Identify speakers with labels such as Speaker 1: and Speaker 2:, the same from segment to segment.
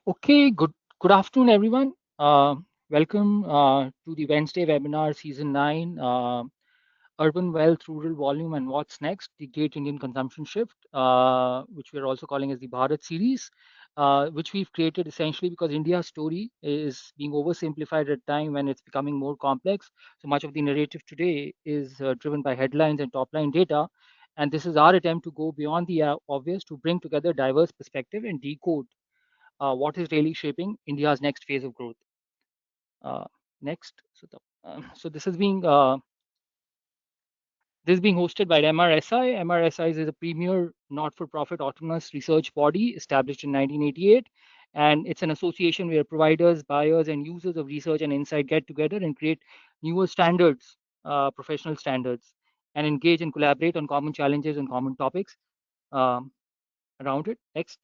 Speaker 1: Okay, good afternoon, everyone. Welcome to the Wednesday webinar, Season 9, Urban Wealth, Rural Volume, and What's Next, the Great Indian Consumption Shift, which we are also calling as the Bharat series, which we've created essentially because India's story is being oversimplified at a time when it's becoming more complex. So much of the narrative today is driven by headlines and top-line data. And this is our attempt to go beyond the obvious to bring together diverse perspective and decode what is really shaping India's next phase of growth. Uh, next, so this is being hosted by MRSI. MRSI is a premier not-for-profit autonomous research body established in 1988, and it's an association where providers, buyers, and users of research and insight get together and create newer standards, professional standards, and engage and collaborate on common challenges and common topics um, around it. Next.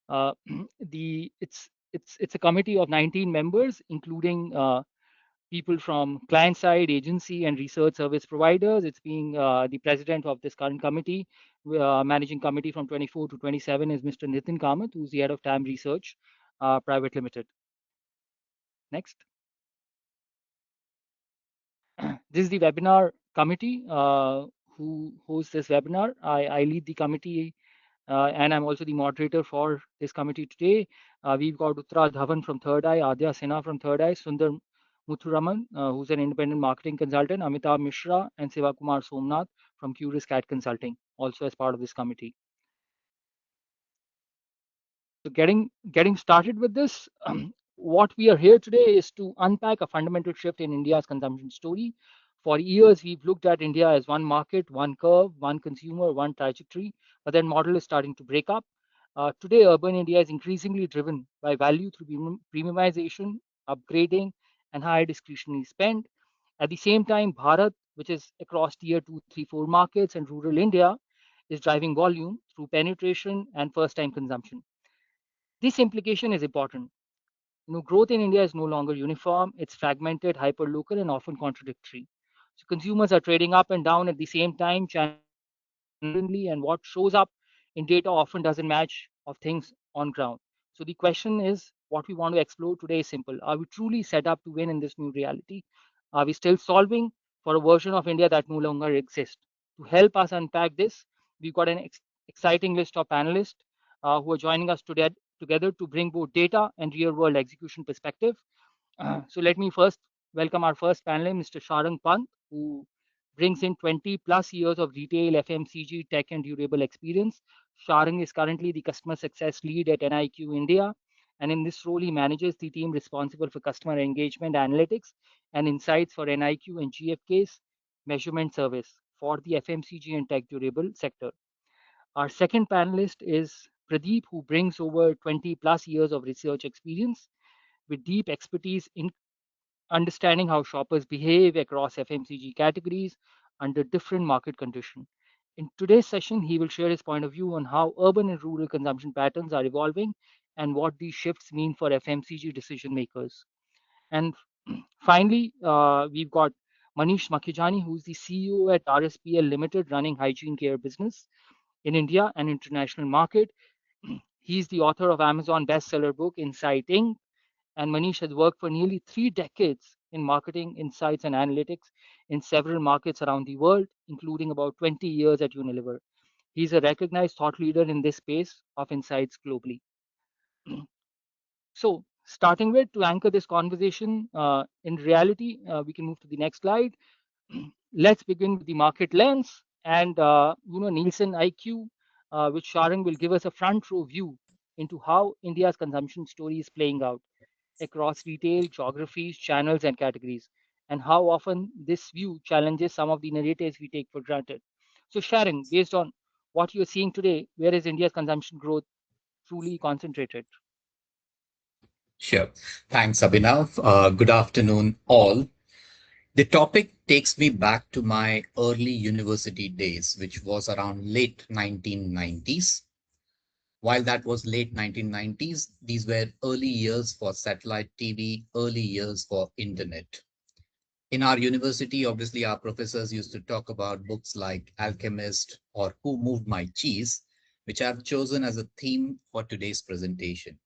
Speaker 1: Uh, it's a committee of 19 members, including people from client side, agency, and research service providers. It's being the president of this current committee, managing committee from 24 to 27 is Mr. Nitin Kamath, who's the head of TAM Research Private Limited. Next. This is the webinar committee who hosts this webinar. I lead the committee and I'm also the moderator for this committee today. We've got Uttara Dhawan from Third Eye, Adya Sinha from Third Eye, Sundar Muthuraman, who's an independent marketing consultant, Amitabh Mishra, and Siva Kumar Somnath from Curious Cat Consulting, also as part of this committee. So getting started with this, what we are here today is to unpack a fundamental shift in India's consumption story. For years, we've looked at India as one market, one curve, one consumer, one trajectory, but that model is starting to break up. Today, urban India is increasingly driven by value through premiumization, upgrading, and higher discretionary spend. At the same time, Bharat, which is across tier 2, 3, 4 markets, and rural India, is driving volume through penetration and first time consumption. This implication is important. Growth in India is no longer uniform, it's fragmented, hyperlocal, and often contradictory. So consumers are trading up and down at the same time, and what shows up in data often doesn't match of things on ground. So the question is, what we want to explore today is simple. Are we truly set up to win in this new reality? Are we still solving for a version of India that no longer exists? To help us unpack this, we've got an exciting list of panelists who are joining us together to bring both data and real world execution perspective. So let me first welcome our first panelist, Mr. Sharang Pant, who brings in 20 plus years of retail, FMCG, tech, and durable experience. Sharang is currently the customer success lead at NIQ India, and in this role, he manages the team responsible for customer engagement analytics and insights for NIQ and GFK's measurement service for the FMCG and tech durable sector. Our second panelist is Pradeep, who brings over 20 plus years of research experience with deep expertise in understanding how shoppers behave across FMCG categories under different market conditions. In today's session, he will share his point of view on how urban and rural consumption patterns are evolving and what these shifts mean for FMCG decision makers. And finally, we've got Manish Makhijani, who's the CEO at RSPL Limited, running hygiene care business in India and international market. He's the author of Amazon bestseller book Insight Inc. And Manish has worked for nearly 3 decades in marketing, insights, and analytics in several markets around the world, including about 20 years at Unilever. He's a recognized thought leader in this space of insights globally. So, starting with to anchor this conversation, in reality, we can move to the next slide. Let's begin with the market lens and Nielsen IQ, which Sharang will give us a front row view into how India's consumption story is playing out across retail, geographies, channels, and categories, and how often this view challenges some of the narratives we take for granted. So, Sharon, based on what you're seeing today, where is India's consumption growth truly concentrated?
Speaker 2: Sure. Thanks, Abhinav. Good afternoon, all. The topic takes me back to my early university days, which was around late 1990s. While that was late 1990s, these were early years for satellite TV, early years for internet. In our university, obviously, our professors used to talk about books like Alchemist or Who Moved My Cheese, which I've chosen as a theme for today's presentation.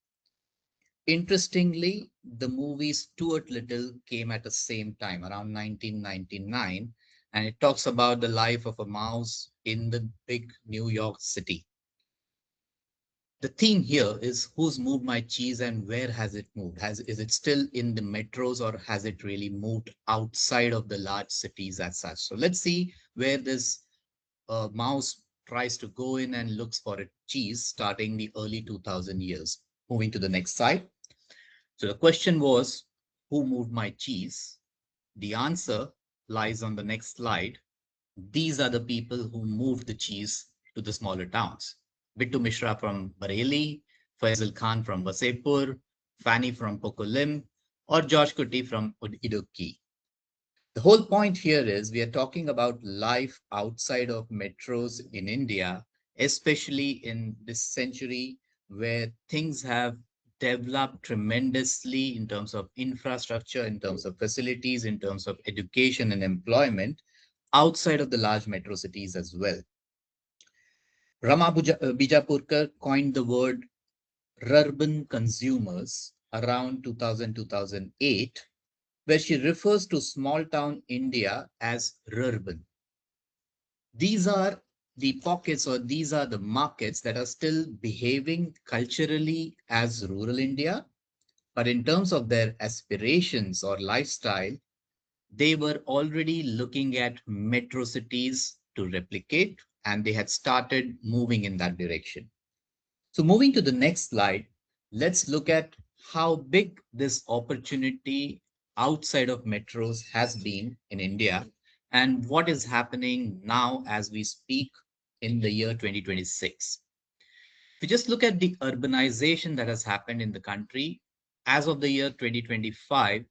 Speaker 2: Interestingly, the movie Stuart Little came at the same time, around 1999, and it talks about the life of a mouse in the big New York City. The theme here is who's moved my cheese and where has it moved? Is it still in the metros or has it really moved outside of the large cities as such? So let's see where this mouse tries to go in and looks for a cheese starting the early 2000 years. Moving to the next slide. So the question was, who moved my cheese? The answer lies on the next slide. These are the people who moved the cheese to the smaller towns. Bittu Mishra from Bareilly, Faisal Khan from Wasepur, Fanny from Pokolim, or George Kuti from Idukki. The whole point here is we are talking about life outside of metros in India, especially in this century where things have developed tremendously in terms of infrastructure, in terms of facilities, in terms of education and employment outside of the large metro cities as well. Bijapurkar coined the word urban consumers around 2000 2008, where she refers to small town India as rurban. These are the pockets or these are the markets that are still behaving culturally as rural India, but in terms of their aspirations or lifestyle, they were already looking at metro cities to replicate and they had started moving in that direction. So, moving to the next slide, let's look at how big this opportunity outside of metros has been in India and what is happening now as we speak in the year 2026. If we just look at the urbanization that has happened in the country, as of the year 2025,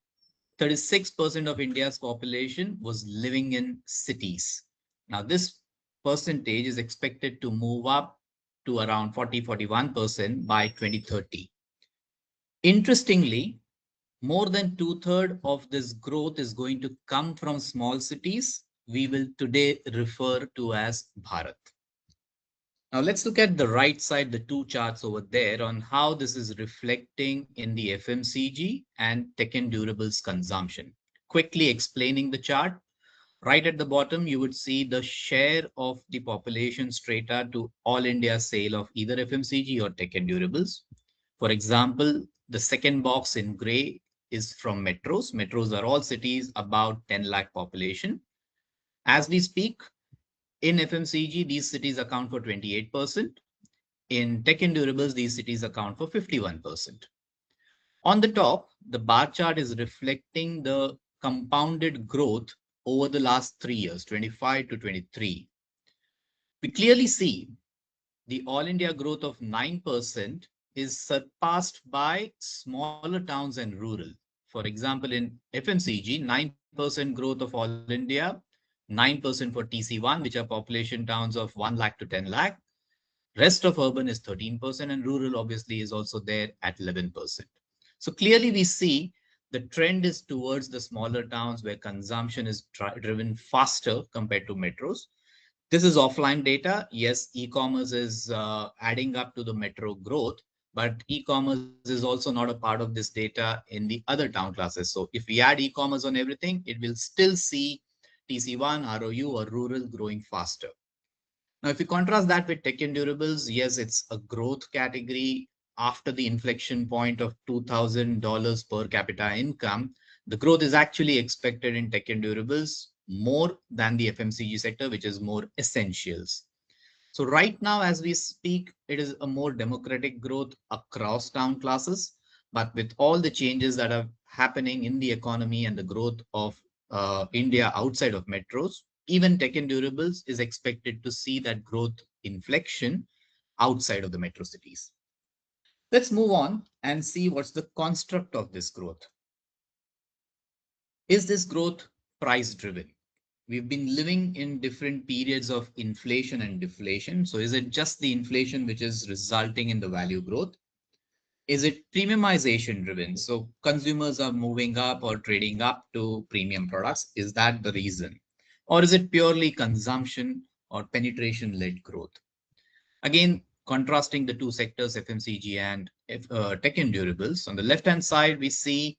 Speaker 2: 36% of India's population was living in cities. Now, this percentage is expected to move up to around 40-41% by 2030. Interestingly, more than two-thirds of this growth is going to come from small cities we will today refer to as Bharat. Now let's look at the right side, the two charts over there on how this is reflecting in the FMCG and tech and durables consumption. Quickly explaining the chart, right at the bottom, you would see the share of the population strata to all India sale of either FMCG or tech and durables. For example, the second box in gray is from metros. Metros are all cities about 10 lakh population. As we speak, in FMCG, these cities account for 28%. In tech and durables, these cities account for 51%. On the top, the bar chart is reflecting the compounded growth over the last 3 years, 25 to 23. We clearly see the all India growth of 9% is surpassed by smaller towns and rural. For example, in FMCG, 9% growth of all India, 9% for TC1, which are population towns of 1 lakh to 10 lakh. Rest of urban is 13%, and rural obviously is also there at 11%. So clearly we see the trend is towards the smaller towns where consumption is driven faster compared to metros. This is offline data. Yes, e-commerce is adding up to the metro growth, but e-commerce is also not a part of this data in the other town classes. So if we add e-commerce on everything, it will still see TC1, ROU, or rural growing faster. Now, if you contrast that with tech and durables, yes, it's a growth category after the inflection point of $2,000 per capita income. The growth is actually expected in tech and durables more than the FMCG sector, which is more essentials. So right now, as we speak, it is a more democratic growth across town classes. But with all the changes that are happening in the economy and the growth of India outside of metros, even tech and durables is expected to see that growth inflection outside of the metro cities. Let's move on and see what's the construct of this growth. Is this growth price driven? We've been living in different periods of inflation and deflation. So is it just the inflation which is resulting in the value growth? Is it premiumization driven? So consumers are moving up or trading up to premium products. Is that the reason? Or is it purely consumption or penetration led growth? Again, contrasting the two sectors, FMCG and tech and durables. On the left-hand side, we see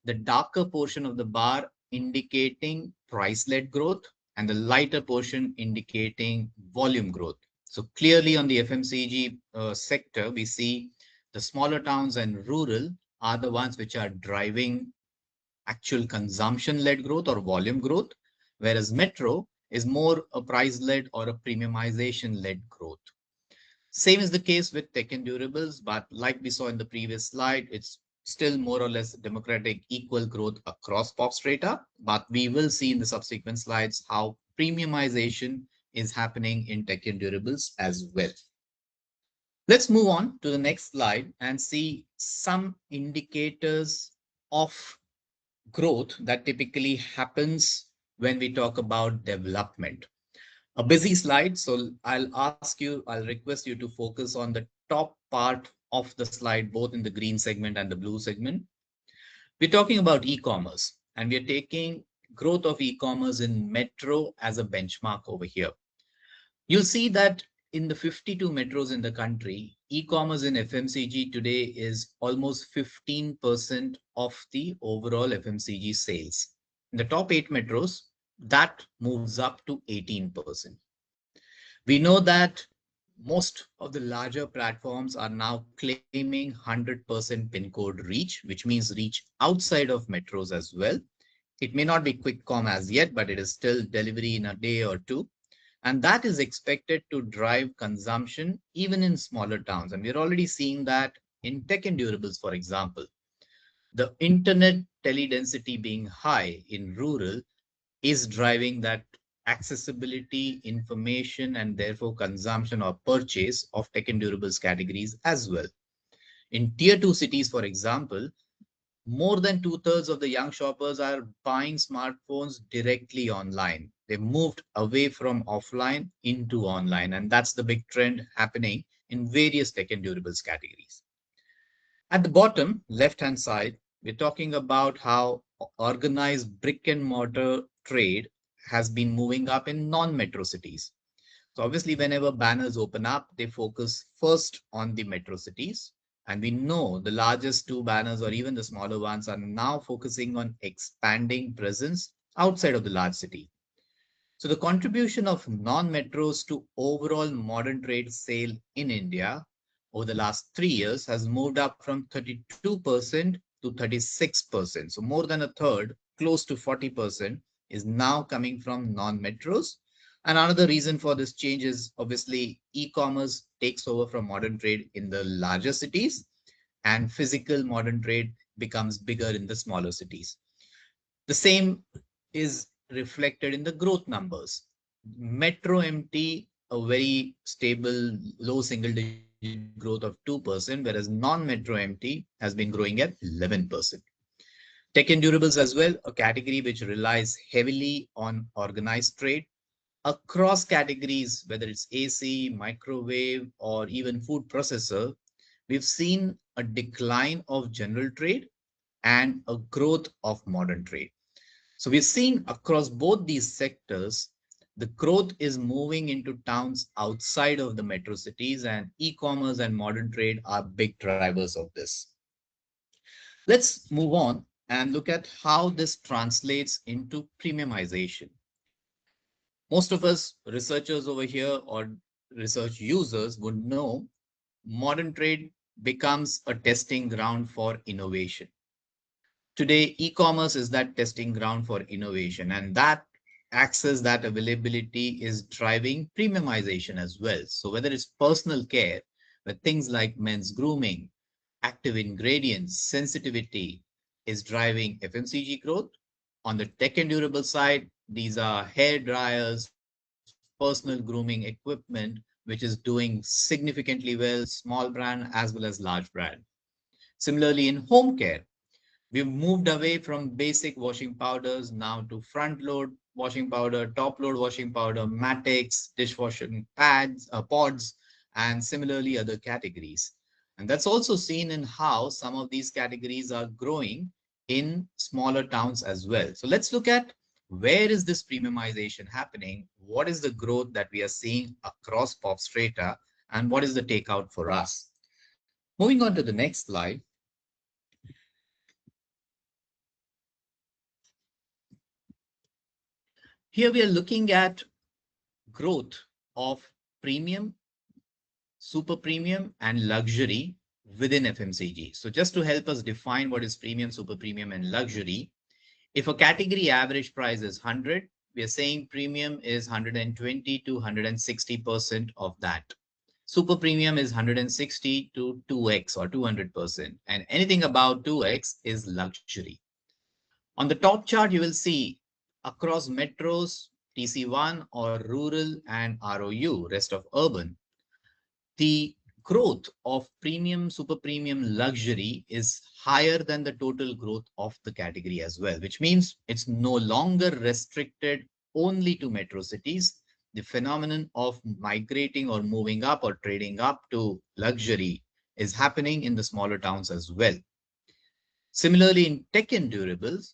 Speaker 2: the darker portion of the bar indicating price-led growth and the lighter portion indicating volume growth. So clearly on the FMCG sector, we see the smaller towns and rural are the ones which are driving actual consumption-led growth or volume growth, whereas metro is more a price-led or a premiumization-led growth. Same is the case with tech and durables, but like we saw in the previous slide, it's still more or less democratic equal growth across pop strata. But we will see in the subsequent slides how premiumization is happening in tech and durables as well. Let's move on to the next slide and see some indicators of growth that typically happens when we talk about development. A busy slide, so I'll request you to focus on the top part of the slide, both in the green segment and the blue segment. We're talking about e-commerce, and we're taking growth of e-commerce in metro as a benchmark over here. You'll see that in the 52 metros in the country, e-commerce in FMCG today is almost 15% of the overall FMCG sales. In the top 8 metros, that moves up to 18%. We know that most of the larger platforms are now claiming 100% pin code reach, which means reach outside of metros as well. It may not be quick com as yet, but it is still delivery in a day or two. And that is expected to drive consumption even in smaller towns. And we're already seeing that in tech and durables, for example. The internet teledensity being high in rural is driving that accessibility, information, and therefore consumption or purchase of tech and durables categories as well. In tier 2 cities, for example, more than two-thirds of the young shoppers are buying smartphones directly online. They moved away from offline into online, and that's the big trend happening in various tech and durables categories. At the bottom left-hand side, we're talking about how organized brick and mortar trade has been moving up in non-metro cities. So obviously, whenever banners open up, they focus first on the metro cities. And we know the largest two banners or even the smaller ones are now focusing on expanding presence outside of the large city. So the contribution of non-metros to overall modern trade sale in India over the last 3 years has moved up from 32% to 36%. So more than a third, close to 40%, is now coming from non-metros. And another reason for this change is obviously e-commerce takes over from modern trade in the larger cities, and physical modern trade becomes bigger in the smaller cities. The same is reflected in the growth numbers. Metro MT, a very stable, low single digit growth of 2%, whereas non-metro MT has been growing at 11%. Tech and durables as well, a category which relies heavily on organized trade across categories, whether it's AC, microwave, or even food processor. We've seen a decline of general trade and a growth of modern trade. So we're seeing across both these sectors, the growth is moving into towns outside of the metro cities, and e-commerce and modern trade are big drivers of this. Let's move on and look at how this translates into premiumization. Most of us researchers over here or research users would know modern trade becomes a testing ground for innovation. Today, e-commerce is that testing ground for innovation, and that access, that availability is driving premiumization as well. So whether it's personal care, with things like men's grooming, active ingredients, sensitivity is driving FMCG growth. On the tech and durable side, these are hair dryers, personal grooming equipment, which is doing significantly well, small brand as well as large brand. Similarly, in home care, we've moved away from basic washing powders now to front load washing powder, top load washing powder, Matex, dishwashing pads, pods, and similarly other categories. And that's also seen in how some of these categories are growing in smaller towns as well. So let's look at where is this premiumization happening? What is the growth that we are seeing across pop strata? and what is the takeout for us. Moving on to the next slide. Here we are looking at growth of premium, super premium, and luxury within FMCG. So just to help us define what is premium, super premium, and luxury, if a category average price is 100, we are saying premium is 120 to 160% of that. Super premium is 160 to 2x or 200%, and anything above 2x is luxury. On the top chart, you will see across metros, TC1 or rural and ROU, rest of urban, the growth of premium, super premium, luxury is higher than the total growth of the category as well, which means it's no longer restricted only to metro cities. The phenomenon of migrating or moving up or trading up to luxury is happening in the smaller towns as well. Similarly, in tech and durables,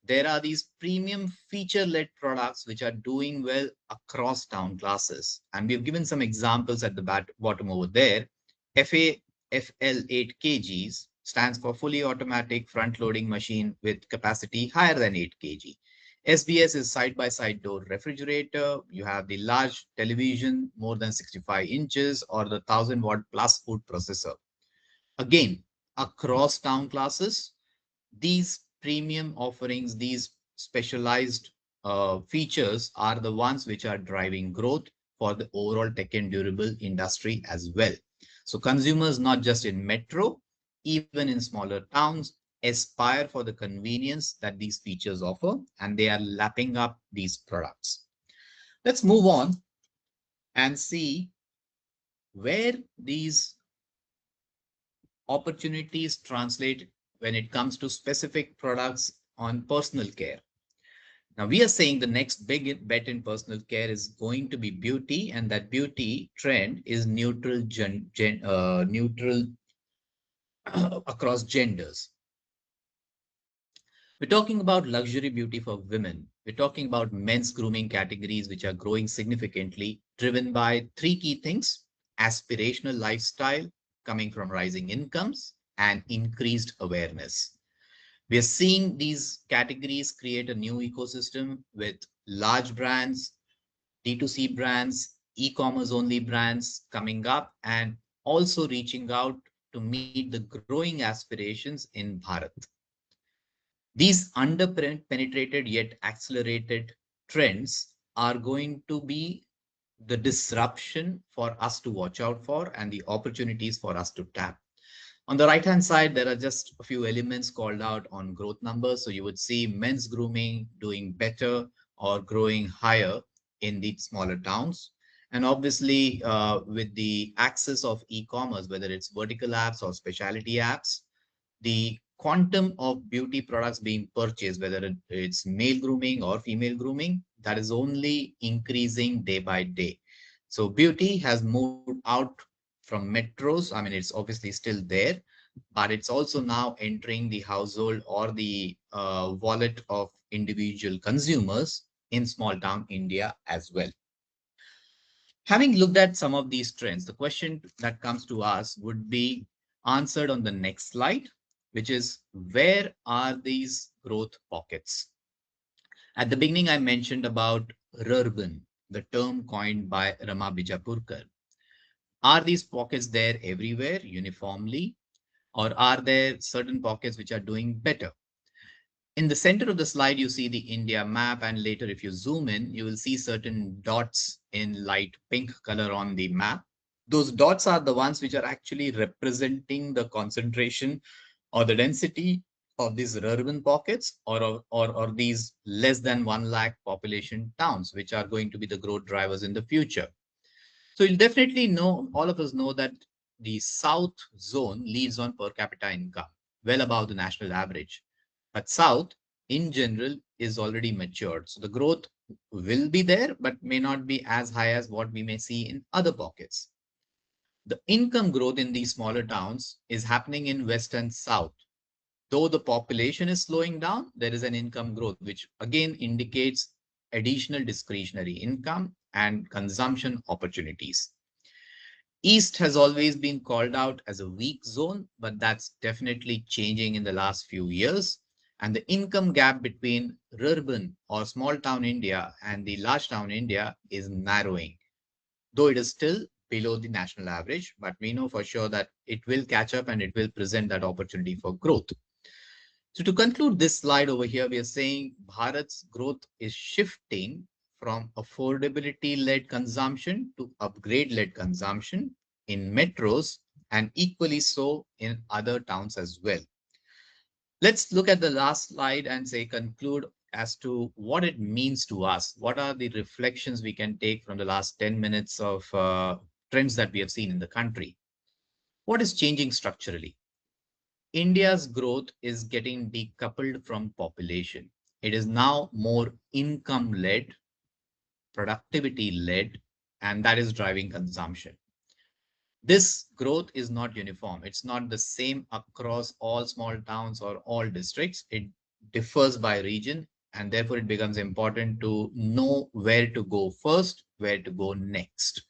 Speaker 2: there are these premium feature-led products which are doing well across town classes. And we've given some examples at the bottom over there. FAFL 8 kgs stands for fully automatic front-loading machine with capacity higher than 8 kg. SBS is side-by-side door refrigerator. You have the large television, more than 65 inches, or the 1000-watt plus food processor. Again, across town classes, these premium offerings, these specialized features are the ones which are driving growth for the overall tech and durable industry as well. So consumers, not just in metro, even in smaller towns, aspire for the convenience that these features offer, and they are lapping up these products. Let's move on and see where these opportunities translate when it comes to specific products on personal care. Now, we are saying the next big bet in personal care is going to be beauty, and that beauty trend is neutral across genders. We're talking about luxury beauty for women. We're talking about men's grooming categories, which are growing significantly, driven by three key things: aspirational lifestyle coming from rising incomes and increased awareness. We are seeing these categories create a new ecosystem with large brands, D2C brands, e-commerce only brands coming up and also reaching out to meet the growing aspirations in Bharat. These under-penetrated yet accelerated trends are going to be the disruption for us to watch out for and the opportunities for us to tap. On the right-hand side, there are just a few elements called out on growth numbers. So you would see men's grooming doing better or growing higher in the smaller towns. And obviously, with the access of e-commerce, whether it's vertical apps or specialty apps, the quantum of beauty products being purchased, whether it's male grooming or female grooming, that is only increasing day by day. So beauty has moved out from metros. I mean, it's obviously still there, but it's also now entering the household or the wallet of individual consumers in small town India as well. Having looked at some of these trends, the question that comes to us would be answered on the next slide, which is where are these growth pockets? At the beginning, I mentioned about rurban, the term coined by Rama Bijapurkar. Are these pockets there everywhere uniformly, or are there certain pockets which are doing better? In the center of the slide, you see the India map, and later if you zoom in, you will see certain dots in light pink color on the map. Those dots are the ones which are actually representing the concentration or the density of these urban pockets or these less than 1 lakh population towns, which are going to be the growth drivers in the future. So you'll definitely know, all of us know that the South zone leads on per capita income, well above the national average. But South, in general, is already matured. So the growth will be there, but may not be as high as what we may see in other pockets. The income growth in these smaller towns is happening in West and South. Though the population is slowing down, there is an income growth, which again indicates additional discretionary income and consumption opportunities. East has always been called out as a weak zone, but that's definitely changing in the last few years. And the income gap between urban or small town India and the large town India is narrowing, though it is still below the national average. But we know for sure that it will catch up and it will present that opportunity for growth. So to conclude this slide over here, we are saying Bharat's growth is shifting from affordability-led consumption to upgrade-led consumption in metros and equally so in other towns as well. Let's look at the last slide and say conclude as to what it means to us. What are the reflections we can take from the last 10 minutes of trends that we have seen in the country? What is changing structurally? India's growth is getting decoupled from population. It is now more income led, productivity led, and that is driving consumption. This growth is not uniform. It's not the same across all small towns or all districts. It differs by region, and therefore it becomes important to know where to go first, where to go next.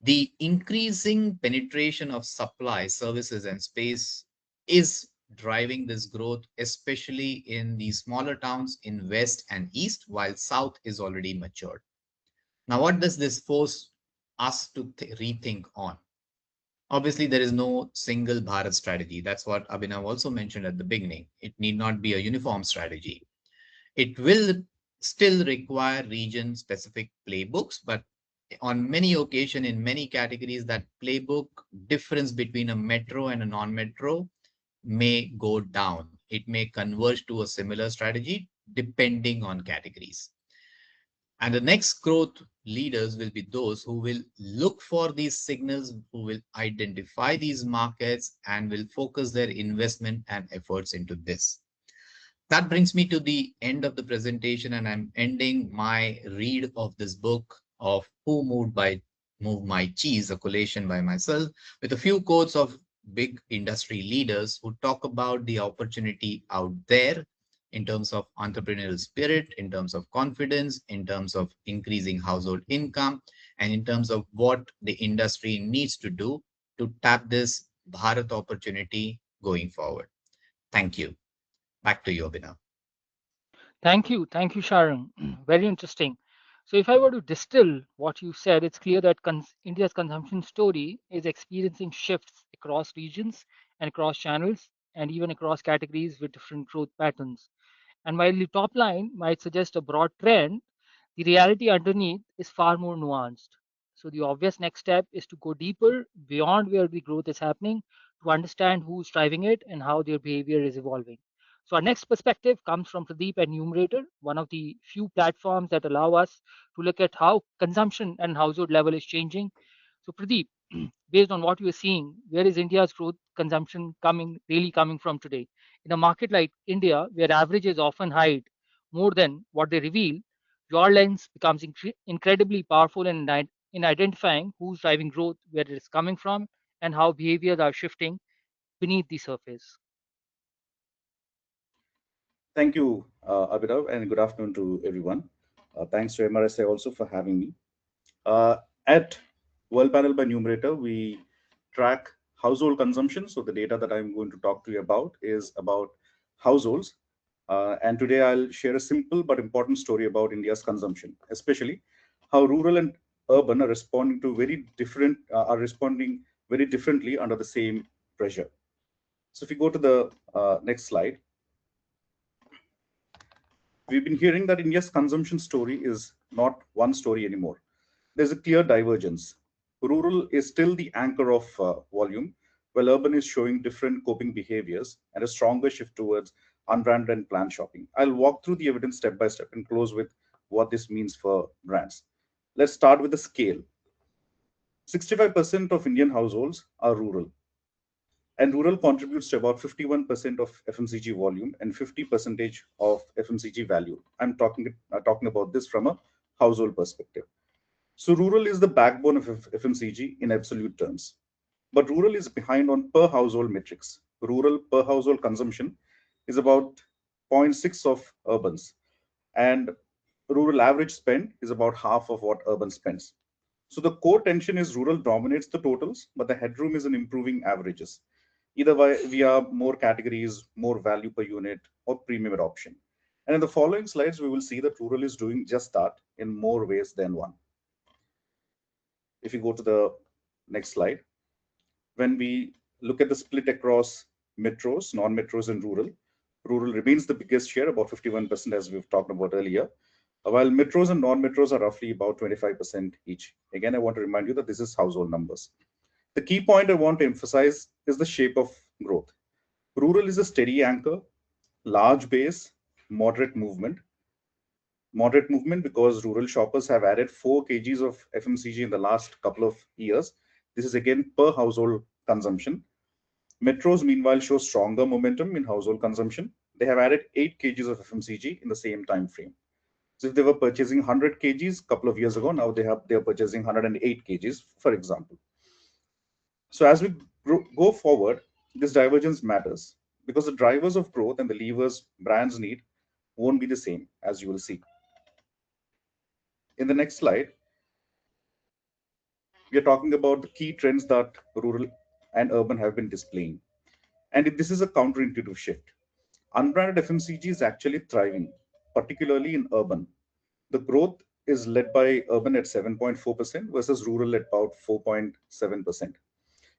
Speaker 2: The increasing penetration of supply, services, and space is driving this growth, especially in the smaller towns in West and East, while South is already matured. Now, what does this force us to rethink on? Obviously, there is no single Bharat strategy. That's what Abhinav also mentioned at the beginning. It need not be a uniform strategy. It will still require region specific playbooks, but on many occasions, in many categories, that playbook difference between a metro and a non-metro may go down. It may converge to a similar strategy depending on categories. And the next growth leaders will be those who will look for these signals, who will identify these markets, and will focus their investment and efforts into this. That brings me to the end of the presentation, and I'm ending my read of this book of Who Moved by Move My Cheese, a collation by myself, with a few quotes of big industry leaders who talk about the opportunity out there in terms of entrepreneurial spirit, in terms of confidence, in terms of increasing household income, and in terms of what the industry needs to do to tap this Bharat opportunity going forward. Thank you. Back to you, Abhinav.
Speaker 1: Thank you, Sharang. Very interesting. So, if I were to distill what you said, it's clear that India's consumption story is experiencing shifts across regions and across channels and even across categories with different growth patterns. And while the top line might suggest a broad trend, the reality underneath is far more nuanced. So, the obvious next step is to go deeper beyond where the growth is happening to understand who's driving it and how their behavior is evolving. So, our next perspective comes from Pradeep at Numerator, one of the few platforms that allow us to look at how consumption and household level is changing. So, Pradeep, based on what you are seeing, where is India's growth consumption really coming from today? In a market like India, where averages often hide more than what they reveal, your lens becomes incredibly powerful in identifying who's driving growth, where it is coming from, and how behaviors are shifting beneath the surface.
Speaker 3: Thank you, Abhinav, and good afternoon to everyone. Thanks to MRSA also for having me. At Worldpanel by Numerator, we track household consumption. So the data that I'm going to talk to you about is about households. And today I'll share a simple but important story about India's consumption, especially how rural and urban are responding very differently under the same pressure. So if you go to the next slide, we've been hearing that India's consumption story is not one story anymore. There's a clear divergence. Rural is still the anchor of volume, while urban is showing different coping behaviors and a stronger shift towards unbranded and planned shopping. I'll walk through the evidence step by step and close with what this means for brands. Let's start with the scale. 65% of Indian households are rural, and rural contributes to about 51% of FMCG volume and 50% of FMCG value. I'm talking about this from a household perspective. So rural is the backbone of FMCG in absolute terms. But rural is behind on per household metrics. Rural per household consumption is about zero point 0.6 of urbans, and rural average spend is about half of what urban spends. So the core tension is rural dominates the totals, but the headroom is in improving averages, either via more categories, more value per unit, or premium adoption. And in the following slides, we will see that rural is doing just that in more ways than one. If you go to the next slide, when we look at the split across metros, non-metros, and rural remains the biggest share, about 51%, as we've talked about earlier, while metros and non-metros are roughly about 25% each. Again, I want to remind you that this is household numbers. The key point I want to emphasize is the shape of growth. Rural is a steady anchor, large base, moderate movement. Moderate movement because rural shoppers have added 4 kgs of FMCG in the last couple of years. This is again per household consumption. Metros, meanwhile, show stronger momentum in household consumption. They have added 8 kgs of FMCG in the same time frame. So if they were purchasing 100 kgs a couple of years ago, now they are purchasing 108 kgs, for example. So as we go forward, this divergence matters because the drivers of growth and the levers brands need won't be the same, as you will see. In the next slide, we are talking about the key trends that rural and urban have been displaying. And this is a counterintuitive shift. Unbranded FMCG is actually thriving, particularly in urban. The growth is led by urban at 7.4% versus rural at about 4.7%.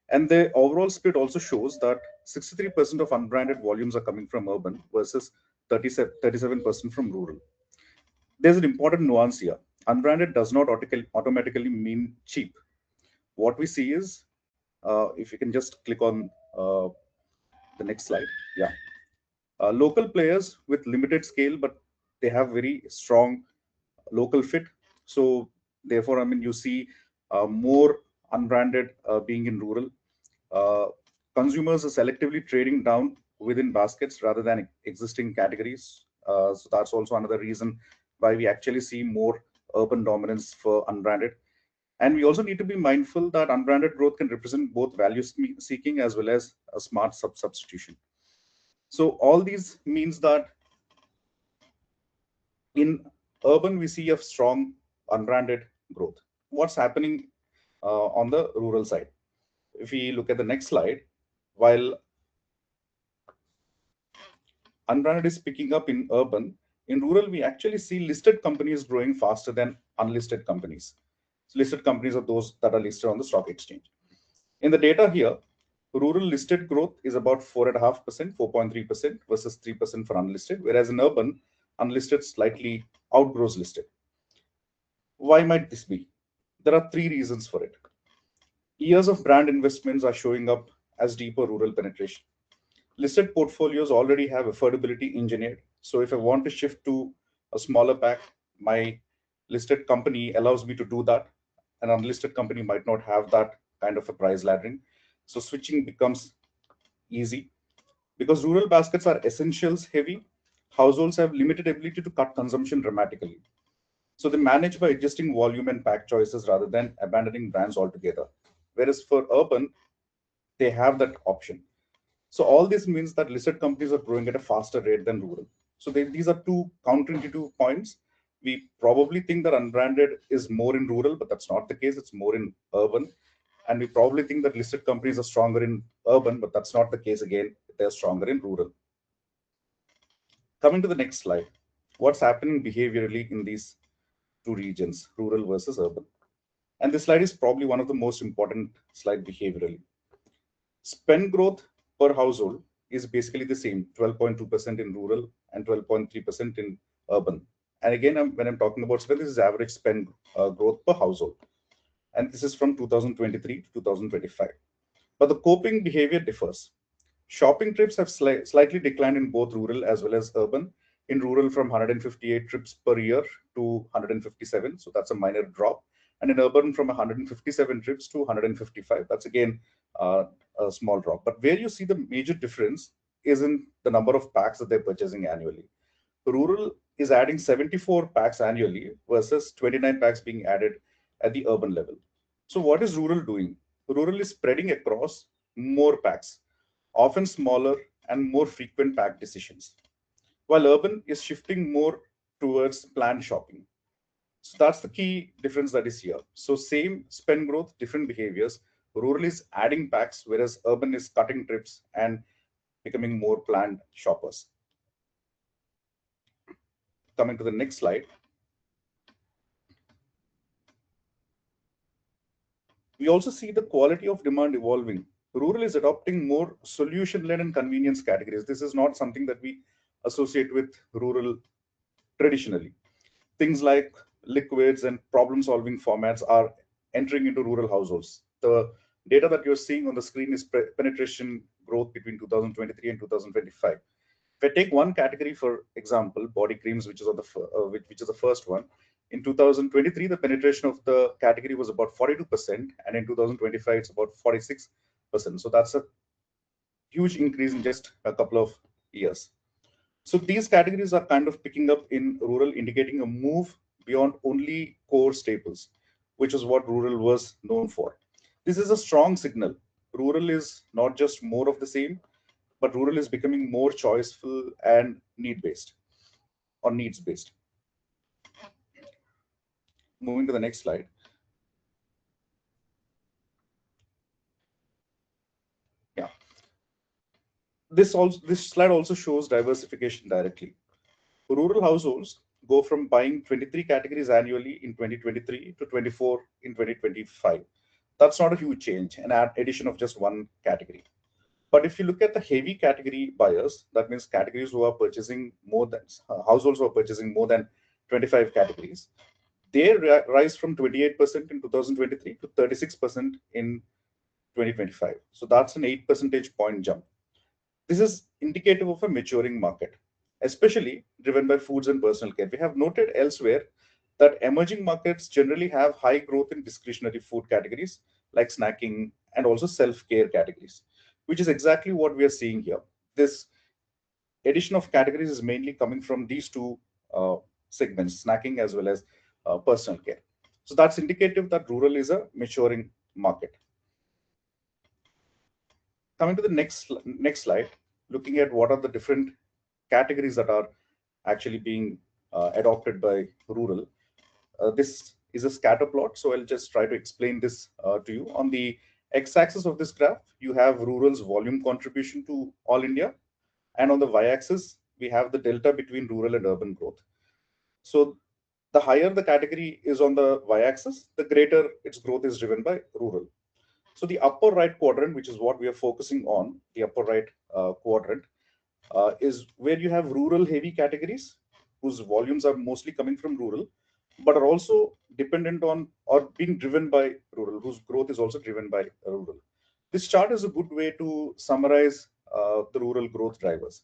Speaker 3: And the overall split also shows that 63% of unbranded volumes are coming from urban versus 37% from rural. There's an important nuance here. Unbranded does not automatically mean cheap. What we see is, if you can just click on the next slide. Yeah. Local players with limited scale, but they have very strong local fit. So therefore, I mean, you see more unbranded being in rural. Uh, Consumers are selectively trading down within baskets rather than existing categories. So that's also another reason why we actually see more urban dominance for unbranded. And we also need to be mindful that unbranded growth can represent both value seeking as well as a smart substitution. So all these means that in urban we see a strong unbranded growth. What's happening on the rural side? If we look at the next slide, while unbranded is picking up in urban, in rural we actually see listed companies growing faster than unlisted companies. So listed companies are those that are listed on the stock exchange. In the data here, rural listed growth is about 4.5%, 4.3% versus 3% for unlisted, whereas in urban, unlisted slightly outgrows listed. Why might this be? There are three reasons for it. Years of brand investments are showing up as deeper rural penetration. Listed portfolios already have affordability engineered. So if I want to shift to a smaller pack, my listed company allows me to do that. An unlisted company might not have that kind of a price laddering. So switching becomes easy. Because rural baskets are essentials heavy, households have limited ability to cut consumption dramatically. So they manage by adjusting volume and pack choices rather than abandoning brands altogether. Whereas for urban, they have that option. So all this means that listed companies are growing at a faster rate than rural. So these are two counterintuitive points. We probably think that unbranded is more in rural, but that's not the case. It's more in urban. And we probably think that listed companies are stronger in urban, but that's not the case again. They're stronger in rural. Coming to the next slide, what's happening behaviorally in these two regions, rural versus urban? And this slide is probably one of the most important slide behaviorally. Spend growth per household is basically the same, 12.2% in rural and 12.3% in urban. And again, when I'm talking about spend, this is average spend growth per household. And this is from 2023 to 2025. But the coping behavior differs. Shopping trips have slightly declined in both rural as well as urban. In rural, from 158 trips per year to 157, so that's a minor drop. And in urban, from 157 trips to 155, that's again a small drop. But where you see the major difference is in the number of packs that they're purchasing annually. Rural is adding 74 packs annually versus 29 packs being added at the urban level. So what is rural doing? Rural is spreading across more packs, often smaller and more frequent pack decisions, while urban is shifting more towards planned shopping. So that's the key difference that is here. So same spend growth, different behaviors. Rural is adding packs, whereas urban is cutting trips and becoming more planned shoppers. Coming to the next slide, we also see the quality of demand evolving. Rural is adopting more solution-led and convenience categories. This is not something that we associate with rural traditionally. Things like liquids and problem-solving formats are entering into rural households. The data that you're seeing on the screen is penetration growth between 2023 and 2025. If I take one category, for example, body creams, which is which is the first one, in 2023 the penetration of the category was about 42%, and in 2025 it's about 46%. So that's a huge increase in just a couple of years. So these categories are kind of picking up in rural, indicating a move beyond only core staples, which is what rural was known for. This is a strong signal. Rural is not just more of the same, but rural is becoming more choiceful and need based or needs based. Moving to the next slide. Yeah, this slide also shows diversification directly. Rural households go from buying 23 categories annually in 2023 to 24 in 2025. That's not a huge change, an addition of just one category. But if you look at the heavy category buyers, that means categories who are purchasing more than households who are purchasing more than 25 categories, they rise from 28% in 2023 to 36% in 2025. So that's an 8 percentage point jump. This is indicative of a maturing market, especially driven by foods and personal care. We have noted elsewhere that emerging markets generally have high growth in discretionary food categories like snacking and also self-care categories, which is exactly what we are seeing here. This addition of categories is mainly coming from these two segments, snacking as well as personal care. So that's indicative that rural is a maturing market. Coming to the next slide, looking at what are the different categories that are actually being adopted by rural. This is a scatter plot, so I'll just try to explain this to you. On the x-axis of this graph, you have rural's volume contribution to all India, and on the y-axis, we have the delta between rural and urban growth. So the higher the category is on the y-axis, the greater its growth is driven by rural. So the upper right quadrant, which is what we are focusing on, the upper right quadrant, is where you have rural heavy categories whose volumes are mostly coming from rural, but are also dependent on or being driven by rural, whose growth is also driven by rural. This chart is a good way to summarize the rural growth drivers.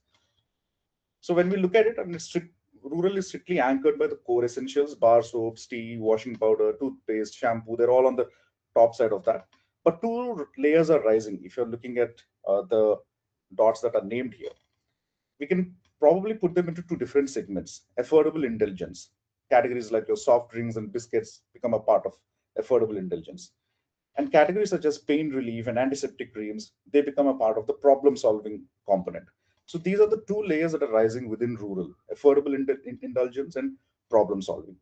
Speaker 3: So when we look at it, I mean, rural is strictly anchored by the core essentials: bar soaps, tea, washing powder, toothpaste, shampoo. They're all on the top side of that. But two layers are rising. If you're looking at the dots that are named here, we can probably put them into two different segments. Affordable indulgence. Categories like your soft drinks and biscuits become a part of affordable indulgence. And categories such as pain relief and antiseptic creams, they become a part of the problem solving component. So these are the two layers that are rising within rural: affordable indulgence and problem solving.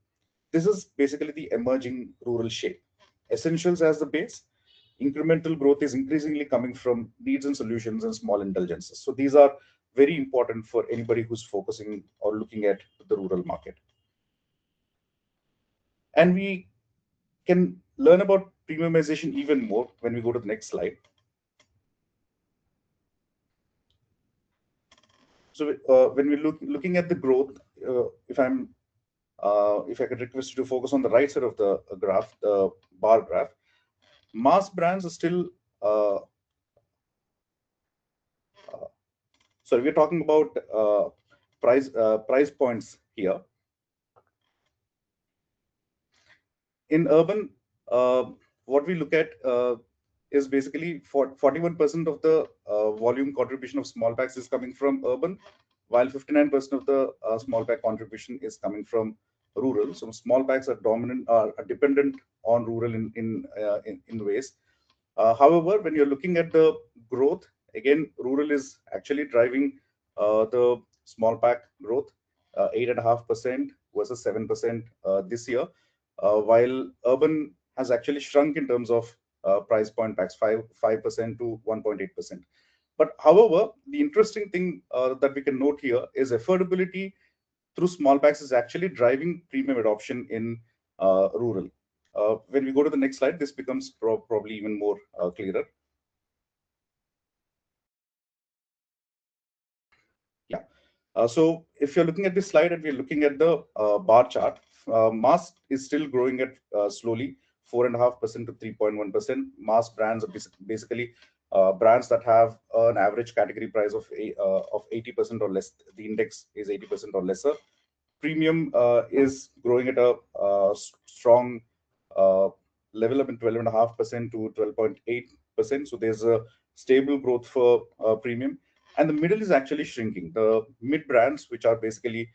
Speaker 3: This is basically the emerging rural shape. Essentials as the base, incremental growth is increasingly coming from needs and solutions and small indulgences. So these are very important for anybody who's focusing or looking at the rural market. And we can learn about premiumization even more when we go to the next slide. So when we're looking at the growth, if I could request you to focus on the right side of the graph, the bar graph, mass brands are still. So we're talking about price points here. In urban, what we look at is basically 41% of the volume contribution of small packs is coming from urban, while 59% of the small pack contribution is coming from rural. So small packs are dominant, are dependent on rural in ways. However, when you're looking at the growth, again, rural is actually driving the small pack growth, 8.5% versus 7% this year. while urban has actually shrunk in terms of price point packs, 5% to 1.8%. But however, the interesting thing that we can note here is affordability through small packs is actually driving premium adoption in rural. When we go to the next slide, this becomes probably even more clearer. Yeah. So if you're looking at this slide and we're looking at the bar chart, mass is still growing at slowly 4.5% to 3.1%. Mass brands are basically brands that have an average category price of 80% or less. The index is 80% or lesser. Premium is growing at a strong uh, level up in 12.5% to 12.8%. So there's a stable growth for premium, and the middle is actually shrinking. The mid brands, which are basically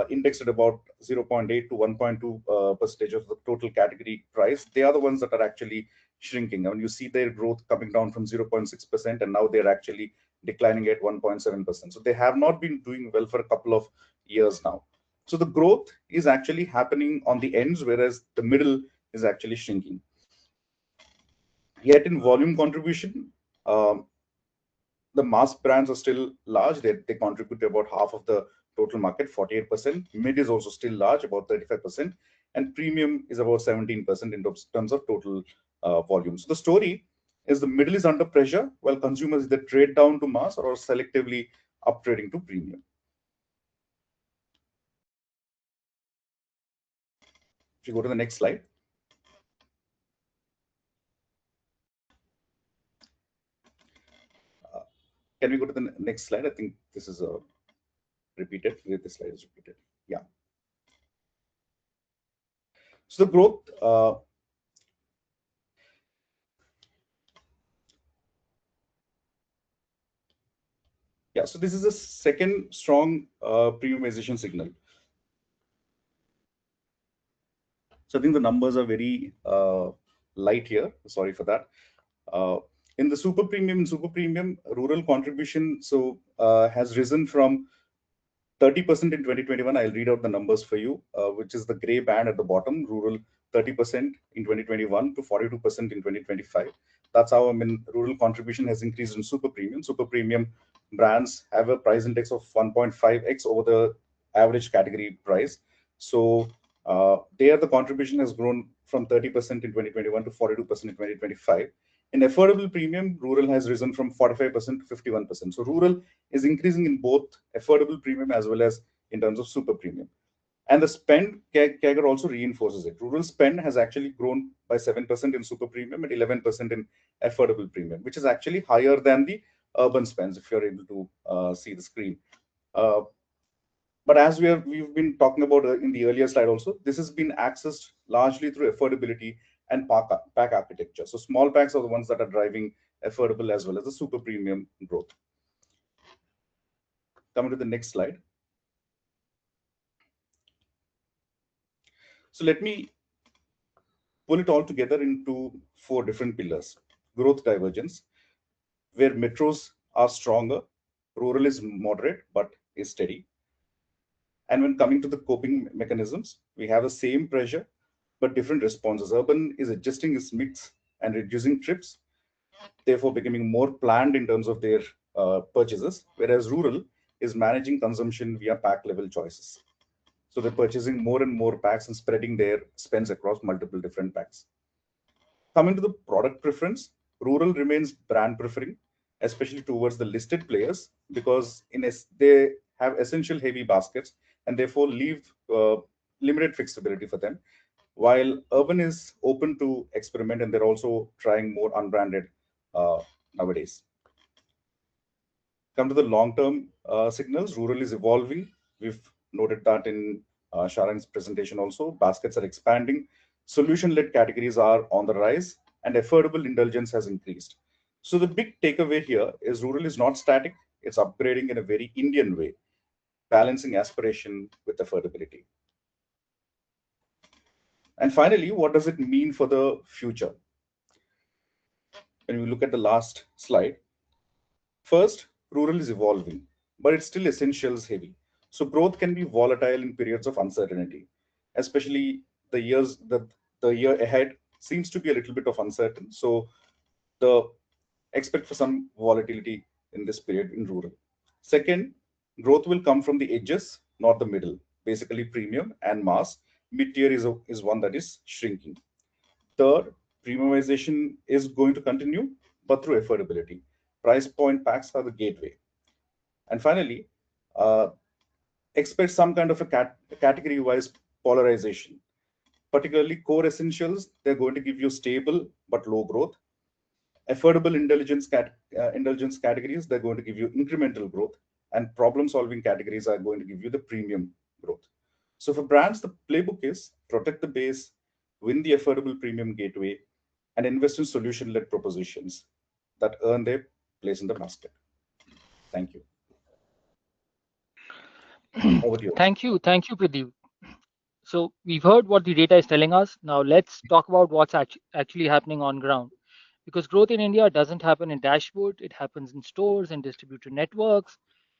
Speaker 3: indexed at about 0.8 to 1.2 percentage of the total category price, they are the ones that are actually shrinking. I mean, you see their growth coming down from 0.6%, and now they're actually declining at 1.7%. So they have not been doing well for a couple of years now. So the growth is actually happening on the ends, whereas the middle is actually shrinking. Yet in volume contribution, um, the mass brands are still large. They contribute to about half of the total market, 48%. Mid is also still large, about 35%. And premium is about 17% in terms of total volume. So the story is the middle is under pressure, while consumers either trade down to mass or selectively upgrading to premium. If you go to the next slide. Can we go to the next slide? I think this is repeated. This slide is repeated. Yeah. So the growth, yeah. So this is a second strong premiumization signal. So I think the numbers are very light here. Sorry for that. Uh, in the super premium, rural contribution has risen from 30% in 2021. I'll read out the numbers for you, which is the gray band at the bottom. Rural 30% in 2021 to 42% in 2025. That's how, I mean, rural contribution has increased in super premium. Super premium brands have a price index of 1.5x over the average category price. So there the contribution has grown from 30% in 2021 to 42% in 2025. In affordable premium, rural has risen from 45% to 51%. So rural is increasing in both affordable premium as well as in terms of super premium. And the spend CAGR also reinforces it. Rural spend has actually grown by 7% in super premium and 11% in affordable premium, which is actually higher than the urban spends, if you're able to see the screen. Uh, but as we've been talking about in the earlier slide also, this has been accessed largely through affordability and pack architecture. So small packs are the ones that are driving affordable as well as the super premium growth. Coming to the next slide. So let me pull it all together into four different pillars. Growth divergence, where metros are stronger, rural is moderate but is steady. And when coming to the coping mechanisms, we have the same pressure but different responses. Urban is adjusting its mix and reducing trips, therefore becoming more planned in terms of their purchases, whereas rural is managing consumption via pack level choices. So they're purchasing more and more packs and spreading their spends across multiple different packs. Coming to the product preference, rural remains brand preferring, especially towards the listed players, because they have essential heavy baskets and therefore leave limited fixability for them. While urban is open to experiment and they're also trying more unbranded nowadays. Come to the long-term signals, rural is evolving. We've noted that in Sharang's presentation also. Baskets are expanding, solution-led categories are on the rise, and affordable indulgence has increased. So the big takeaway here is rural is not static, it's upgrading in a very Indian way, balancing aspiration with affordability. And finally, what does it mean for the future? When we look at the last slide, first, rural is evolving, but it's still essentials heavy. So growth can be volatile in periods of uncertainty, especially the year ahead seems to be a little bit of uncertain. So the expect for some volatility in this period in rural. Second, growth will come from the edges, not the middle. Basically, premium and mass. Mid tier is one that is shrinking. Third, premiumization is going to continue, but through affordability. Price point packs are the gateway. And finally, uh, expect some kind of a category wise polarization. Particularly core essentials, they're going to give you stable but low growth. Affordable indulgence categories, they're going to give you incremental growth, and problem solving categories are going to give you the premium growth. So for brands, the playbook is protect the base, win the affordable premium gateway, and invest in solution led propositions that earn their place in the basket. Thank you. Over to you.
Speaker 1: Thank you, Pradeep. So we've heard what the data is telling us. Now let's talk about what's actually happening on ground. Because growth in India doesn't happen in dashboard, it happens in stores and distributor networks,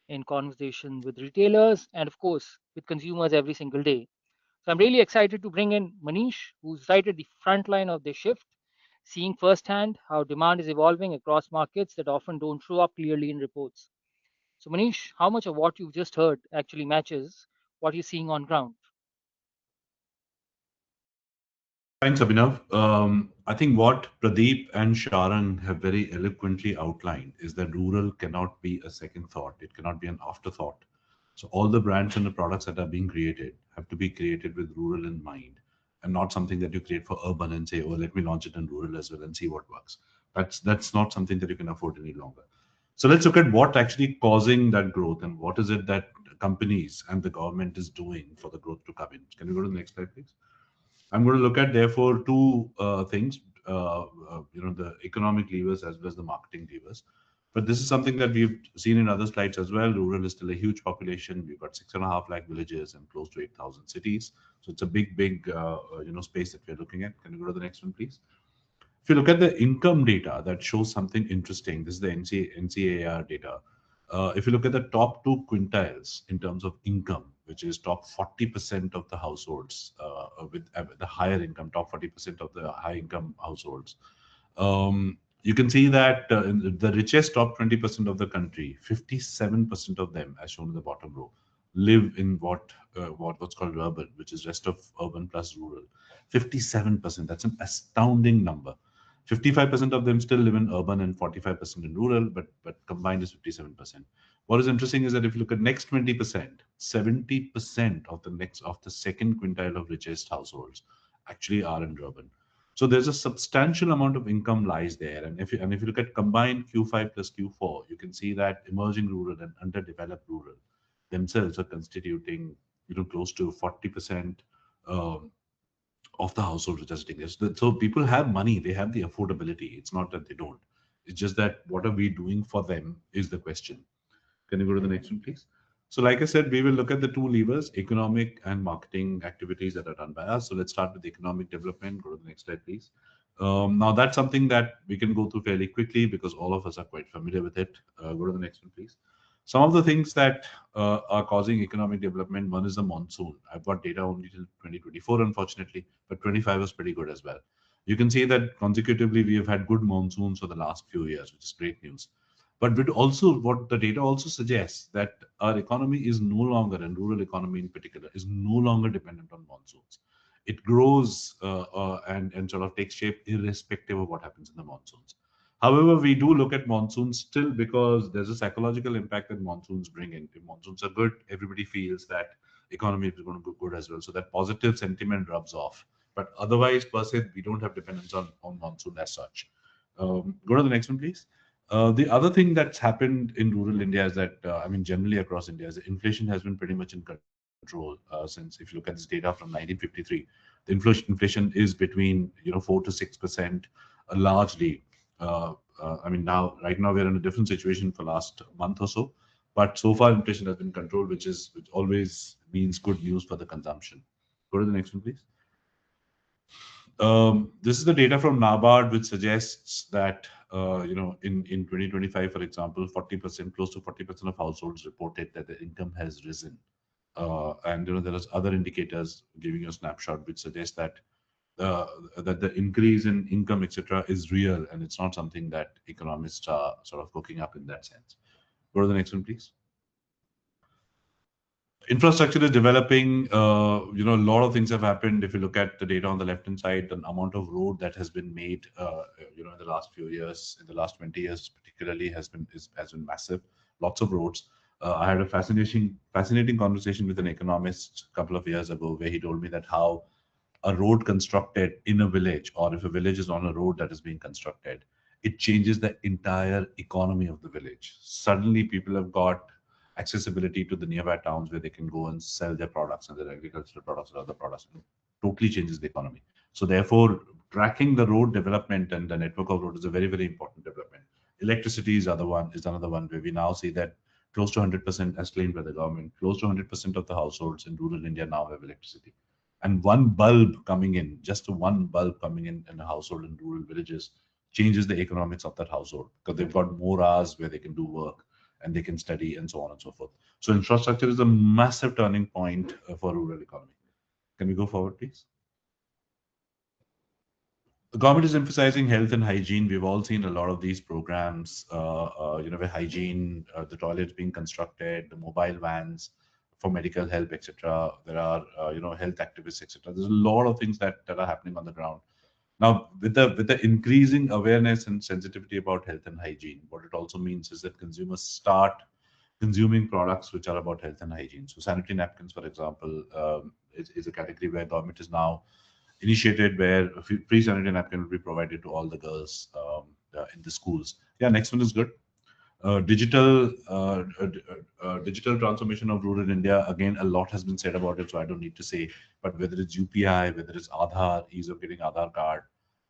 Speaker 1: in conversation with retailers, and of course with consumers every single day. So I'm really excited to bring in Manish, who's right at the front line of this shift, seeing firsthand how demand is evolving across markets that often don't show up clearly in reports. So Manish, how much of what you've just heard actually matches what you're seeing on ground?
Speaker 4: Thanks, Abhinav. I think what Pradeep and Sharang have very eloquently outlined is that rural cannot be a second thought. It cannot be an afterthought. So all the brands and the products that are being created have to be created with rural in mind, and not something that you create for urban and say, "Oh, let me launch it in rural as well and see what works." That's not something that you can afford any longer. So let's look at what actually causing that growth and what is it that companies and the government is doing for the growth to come in. Can we go to the next slide, please? I'm going to look at therefore two things, the economic levers as well as the marketing levers. But this is something that we've seen in other slides as well. Rural is still a huge population. We've got 6.5 lakh villages and close to 8,000 cities. So it's a big, space that we're looking at. Can you go to the next one, please? If you look at the income data, that shows something interesting. This is the NCAR data. If you look at the top two quintiles in terms of income, which is top 40% of the households with the higher income, top 40% of the high income households, you can see that in the richest top 20% of the country, 57% of them, as shown in the bottom row, live in what's called urban, which is rest of urban plus rural. 57%. That's an astounding number. 55% of them still live in urban and 45% in rural, but combined is 57%. What is interesting is that if you look at next 20%, 70% of the second quintile of richest households actually are in urban. So there's a substantial amount of income lies there. And if you look at combined Q5 plus Q4, you can see that emerging rural and underdeveloped rural themselves are constituting close to 40% of the household which are sitting there. So people have money, they have the affordability. It's not that they don't. It's just that what are we doing for them is the question. Can you go to the next one, please? So, like I said, we will look at the two levers, economic and marketing activities that are done by us. So, let's start with economic development. Go to the next slide, please. Now, that's something that we can go through fairly quickly because all of us are quite familiar with it. Go to the next one, please. Some of the things that are causing economic development, one is the monsoon. I've got data only till 2024, unfortunately, but 25 was pretty good as well. You can see that consecutively we have had good monsoons for the last few years, which is great news. But what the data also suggests that our economy is no longer, and rural economy in particular, is no longer dependent on monsoons. It grows and sort of takes shape irrespective of what happens in the monsoons. However, we do look at monsoons still because there's a psychological impact that monsoons bring in. If monsoons are good, everybody feels that economy is going to go good as well. So that positive sentiment rubs off. But otherwise, per se, we don't have dependence on monsoon as such. Go to the next one, please. The other thing that's happened in rural India is that, generally across India, is that inflation has been pretty much in control since if you look at this data from 1953, the inflation is between 4 to 6%, largely. Right now we're in a different situation for last month or so, but so far inflation has been controlled, which always means good news for the consumption. Go to the next one, please. This is the data from NABARD, which suggests that in 2025, for example, 40%, close to 40% of households reported that their income has risen. And there is other indicators giving you a snapshot which suggest that the increase in income, etc., is real, and it's not something that economists are sort of cooking up in that sense. Go to the next one, please. Infrastructure is developing. A lot of things have happened. If you look at the data on the left hand side, the amount of road that has been made, in the last few years, in the last 20 years particularly, has been massive. Lots of roads. I had a fascinating conversation with an economist a couple of years ago, where he told me that how a road constructed in a village, or if a village is on a road that is being constructed, it changes the entire economy of the village. Suddenly, people have got accessibility to the nearby towns where they can go and sell their products and their agricultural products or other products. It totally changes the economy. So, therefore, tracking the road development and the network of road is a very, very important development. Electricity is another one where we now see that close to 100%, as claimed by the government, close to 100% of the households in rural India now have electricity. And one bulb coming in, just one bulb coming in a household in rural villages, changes the economics of that household, because they've got more hours where they can do work and they can study and so on and so forth. So infrastructure is a massive turning point for rural economy. Can we go forward, please? The government is emphasizing health and hygiene. We've all seen a lot of these programs, where hygiene, the toilets being constructed, the mobile vans for medical help, etc. There are, health activists, etc. There's a lot of things that are happening on the ground. Now, with the increasing awareness and sensitivity about health and hygiene, what it also means is that consumers start consuming products which are about health and hygiene. So sanitary napkins, for example, is a category where government is now initiated, where a free sanitary napkin will be provided to all the girls in the schools. Yeah, next one is good. Digital transformation of rural India. Again, a lot has been said about it, so I don't need to say. But whether it's UPI, whether it's Aadhaar, ease of getting Aadhaar card,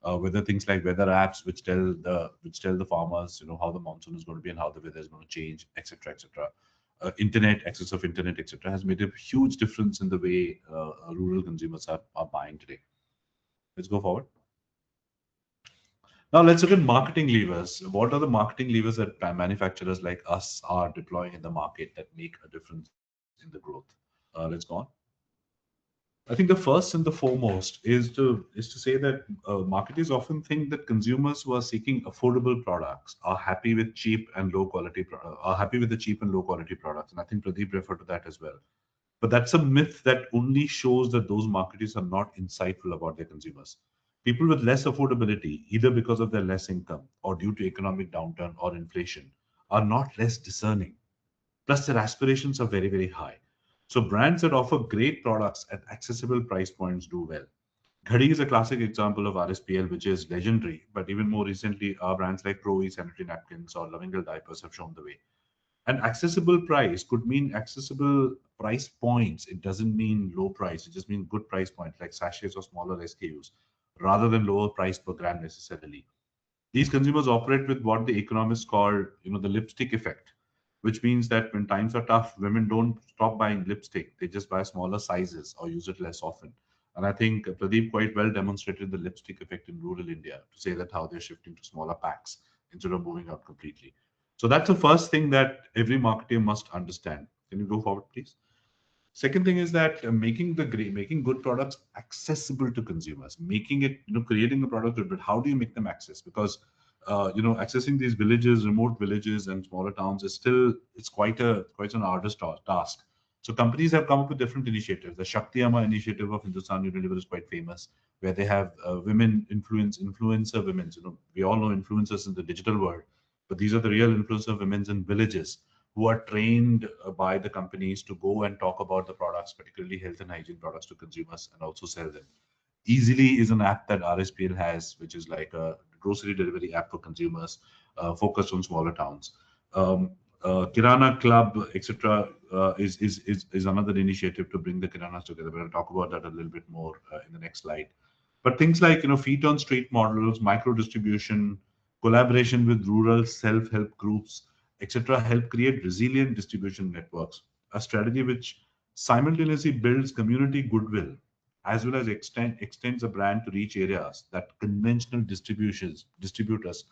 Speaker 4: whether things like weather apps which tell the farmers, how the monsoon is going to be and how the weather is going to change, etc., etc. Internet access of internet, etc., has made a huge difference in the way rural consumers are buying today. Let's go forward. Now let's look at marketing levers. What are the marketing levers that manufacturers like us are deploying in the market that make a difference in the growth? Let's go on. I think the first and the foremost is to say that marketers often think that consumers who are seeking affordable products are happy with cheap and low quality are happy with the cheap and low quality products, and I think Pradeep referred to that as well. But that's a myth that only shows that those marketers are not insightful about their consumers. People with less affordability, either because of their less income or due to economic downturn or inflation, are not less discerning. Plus, their aspirations are very, very high. So, brands that offer great products at accessible price points do well. Ghadi is a classic example of RSPL, which is legendary, but even more recently, our brands like Pro E sanitary napkins or Loving Girl diapers have shown the way. An accessible price could mean accessible price points. It doesn't mean low price. It just means good price points, like sachets or smaller SKUs, rather than lower price per gram necessarily. These consumers operate with what the economists call, the lipstick effect, which means that when times are tough, women don't stop buying lipstick. They just buy smaller sizes or use it less often. And I think Pradeep quite well demonstrated the lipstick effect in rural India to say that how they're shifting to smaller packs instead of moving out completely. So that's the first thing that every marketer must understand. Can you go forward, please? Second thing is that making good products accessible to consumers, making it, creating a product, but how do you make them access? Because accessing these villages, remote villages, and smaller towns is still it's quite an arduous task. So companies have come up with different initiatives. The Shakti Amma initiative of Hindustan Unilever is quite famous, where they have women influencer women. We all know influencers in the digital world, but these are the real influencer women in villages who are trained by the companies to go and talk about the products, particularly health and hygiene products, to consumers and also sell them. Easily is an app that RSPL has, which is like a grocery delivery app for consumers focused on smaller towns. Kirana Club, etc., is another initiative to bring the Kiranas together. We'll talk about that a little bit more in the next slide. But things like feet on street models, micro distribution, collaboration with rural self-help groups, etc., help create resilient distribution networks. A strategy which simultaneously builds community goodwill as well as extends a brand to reach areas that conventional distributors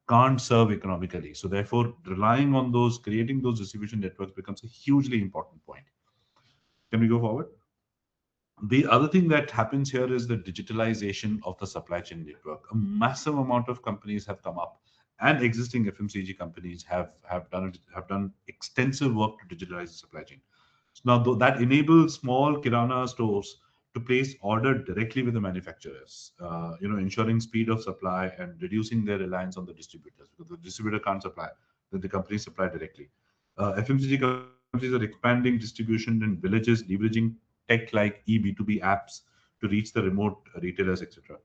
Speaker 4: can't serve economically. So therefore, relying on those, creating those distribution networks becomes a hugely important point. Can we go forward? The other thing that happens here is the digitalization of the supply chain network. A massive amount of companies have come up, and existing FMCG companies have done extensive work to digitalize the supply chain. So now that enables small kirana stores to place order directly with the manufacturers, ensuring speed of supply and reducing their reliance on the distributors, because the distributor can't supply, then the companies supply directly. FMCG companies are expanding distribution in villages, leveraging tech like eB2B apps to reach the remote retailers, etc.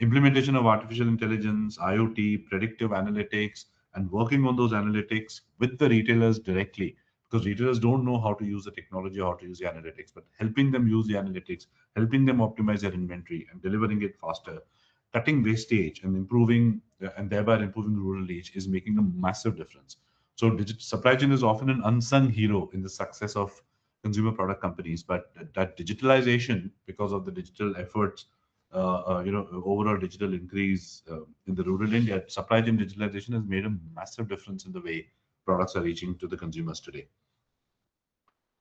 Speaker 4: Implementation of artificial intelligence, IoT, predictive analytics, and working on those analytics with the retailers directly, because retailers don't know how to use the technology or how to use the analytics, but helping them use the analytics, helping them optimize their inventory and delivering it faster, cutting wastage and improving and thereby improving rural reach is making a massive difference. So supply chain is often an unsung hero in the success of consumer product companies, but that digitalization, because of the digital efforts, overall digital increase in the rural India, supply chain digitalization has made a massive difference in the way products are reaching to the consumers today.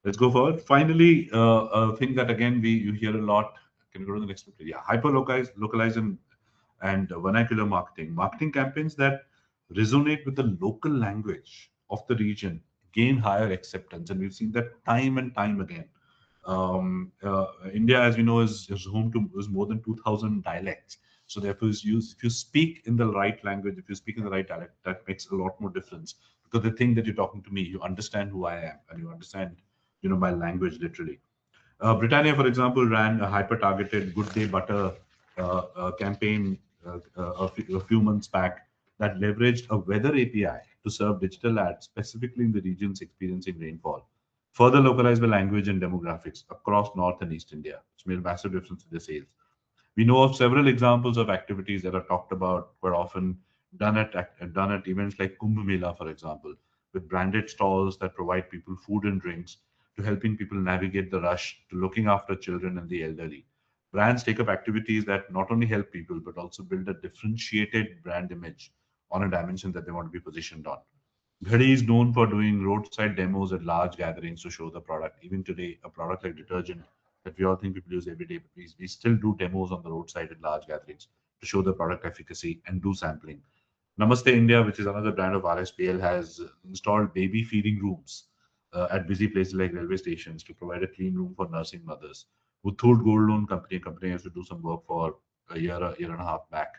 Speaker 4: Let's go forward. Finally, a thing that again you hear a lot. Can you go to the next slide? Yeah, localize and vernacular marketing. Marketing campaigns that resonate with the local language of the region gain higher acceptance, and we've seen that time and time again. India, as we know, is home to is more than 2,000 dialects. So therefore, if you speak in the right language, if you speak in the right dialect, that makes a lot more difference, because they think that you're talking to me, you understand who I am, and you understand, my language literally. Britannia, for example, ran a hyper-targeted Good Day Butter campaign a few months back that leveraged a weather API to serve digital ads specifically in the regions experiencing rainfall. Further localized by language and demographics across North and East India, which made a massive difference in the sales. We know of several examples of activities that are talked about were often done at events like Kumbh Mela, for example, with branded stalls that provide people food and drinks, to helping people navigate the rush, to looking after children and the elderly. Brands take up activities that not only help people but also build a differentiated brand image on a dimension that they want to be positioned on. Ghadi is known for doing roadside demos at large gatherings to show the product. Even today, a product like detergent that we all think people use every day, but we still do demos on the roadside at large gatherings to show the product efficacy and do sampling. Namaste India, which is another brand of RSPL, has installed baby feeding rooms at busy places like railway stations to provide a clean room for nursing mothers. Muthoot Gold Loan company has to do some work for a year and a half back,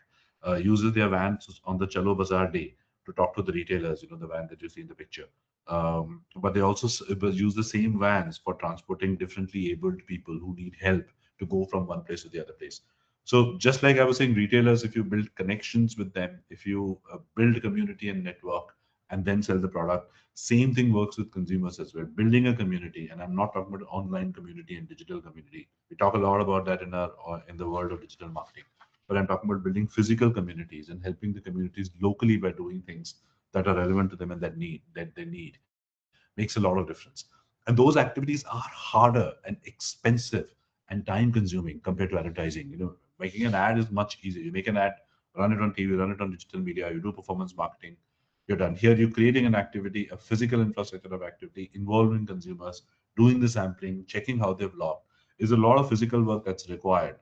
Speaker 4: uses their vans on the Chalo Bazaar day to talk to the retailers, the van that you see in the picture. But they also use the same vans for transporting differently abled people who need help to go from one place to the other place. So just like I was saying, retailers, if you build connections with them, if you build community and network and then sell the product, same thing works with consumers as well. Building a community, and I'm not talking about online community and digital community. We talk a lot about that in the world of digital marketing, but I'm talking about building physical communities and helping the communities locally by doing things that are relevant to them and that they need makes a lot of difference. And those activities are harder and expensive and time consuming compared to advertising. Making an ad is much easier. You make an ad, run it on TV, run it on digital media, you do performance marketing, you're done. Here you're creating an activity, a physical infrastructure of activity, involving consumers, doing the sampling, checking how they've logged. Is a lot of physical work that's required.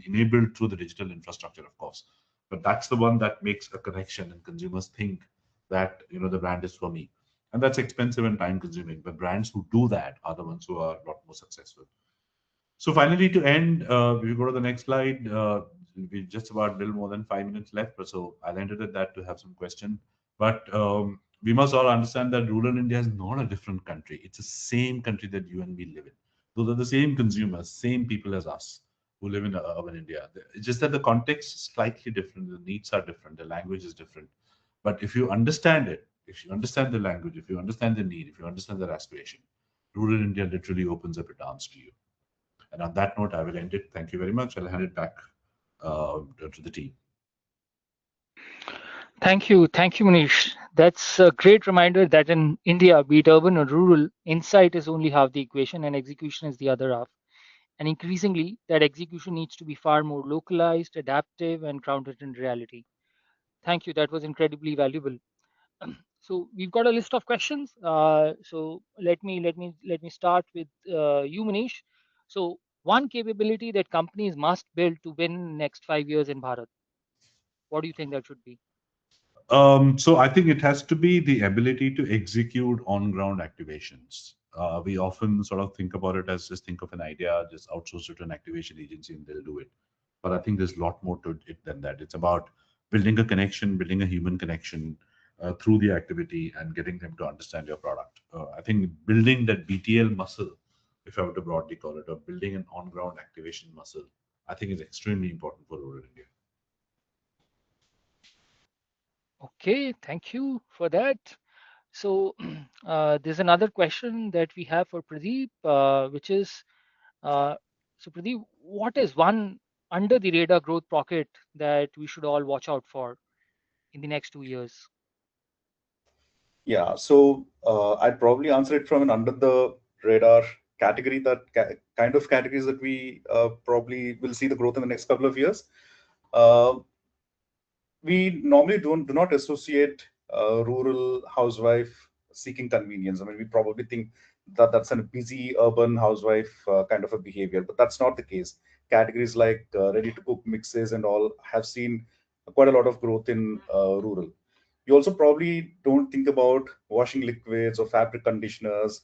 Speaker 4: Enabled through the digital infrastructure, of course. But that's the one that makes a connection, and consumers think that the brand is for me, and that's expensive and time consuming. But brands who do that are the ones who are a lot more successful. So finally, to end, we go to the next slide. We just about a little more than 5 minutes left, but so I'll end it at that to have some question. But we must all understand that rural India is not a different country. It's the same country that you and me live in. Those are the same consumers, same people as us who live in urban India. It's just that the context is slightly different, the needs are different, the language is different. But if you understand it, if you understand the language, if you understand the need, if you understand their aspiration, rural India literally opens up its arms to you. And on that note, I will end it. Thank you very much. I'll hand it back to the team.
Speaker 1: Thank you, Manish. That's a great reminder that in India, be it urban or rural, insight is only half the equation and execution is the other half. And increasingly, that execution needs to be far more localized, adaptive, and grounded in reality. Thank you. That was incredibly valuable. So we've got a list of questions. So let me start with you, Manish. So one capability that companies must build to win next 5 years in Bharat. What do you think that should be?
Speaker 4: So I think it has to be the ability to execute on-ground activations. We often sort of think about it as just think of an idea, just outsource it to an activation agency, and they'll do it. But I think there's a lot more to it than that. It's about building a connection, building a human connection through the activity, and getting them to understand your product. I think building that BTL muscle, if I were to broadly call it, or building an on-ground activation muscle, I think is extremely important for rural India.
Speaker 1: Okay, thank you for that. So there's another question that we have for Pradeep, which is, uh, so Pradeep, what is one under the radar growth pocket that we should all watch out for in the next 2 years?
Speaker 3: Yeah, so I'd probably answer it from an under the radar category, that kind of categories that we probably will see the growth in the next couple of years. Uh, we normally do not associate rural housewife seeking convenience. I mean, we probably think that that's a busy urban housewife kind of a behavior, but that's not the case. Categories like ready to cook mixes and all have seen quite a lot of growth in rural. You also probably don't think about washing liquids or fabric conditioners